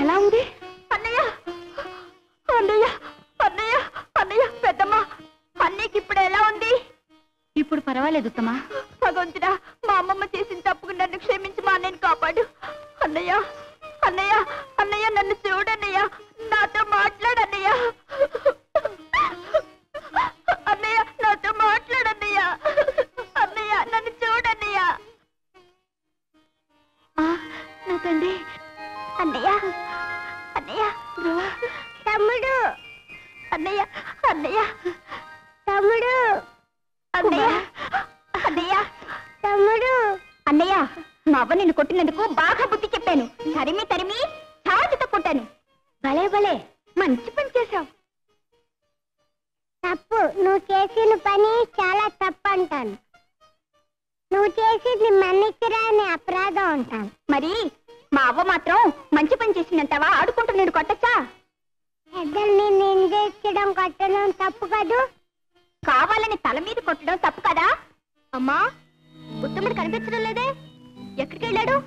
ఎలా ఉంది? అన్నయ్య అన్నయ్య అన్నయ్య అన్నయ్య పెద్దమ్మ అన్నయ్యకి ఇప్పుడు ఎలా ఉంది? ఇప్పుడు పర్వాలేదు ఉత్తమా. భగవంతుడా, మా అమ్మమ్మ చేసిన తప్పుకు నన్ను క్షమించి మా అన్నయ్యని కాపాడు. అన్నయ్య అన్నయ్య అన్నయ్య నన్ను చూడన్నయ్య, నాతో మాట్లాడన్నయ్య. అన్నయ్య నాతో మాట్లాడన్నయ్య. అన్నయ్య నన్ను చూడన్నయ్య. నా తండ్రి. అన్నయ్య అన్నయ్య తమ్ముడు. అన్నయ్య అన్నయ్య తమ్ముడు. అన్నయ్య అన్నయ్య తమ్ముడు. అన్నయ్య, మా అవ్వ నిన్ను కొట్టినందుకు బాగా బుద్ధి చెప్పాను. తరిమి తరిమి చాటుతో కొట్టాను. భలే భలే మంచి పని చేశావు. తప్పు, నువ్వు చేసిన పని చాలా తప్పు అంటాను. నువ్వు చేసింది మన్నిచ్చిరాని అపరాధం అంటాను. మరి మా అవ్వ మాత్రం మంచి పని చేసిందంటావా? ఆడుకుంటూ నేను కొట్టచ్చా? పెద్దల్ని నిందించడం కొట్టడం తప్పు కాదు. కావాలని తల మీద కొట్టడం తప్పు కదా? అమ్మా, ఉత్తముడు కనిపించడం లేదే, ఎక్కడికి వెళ్ళాడు?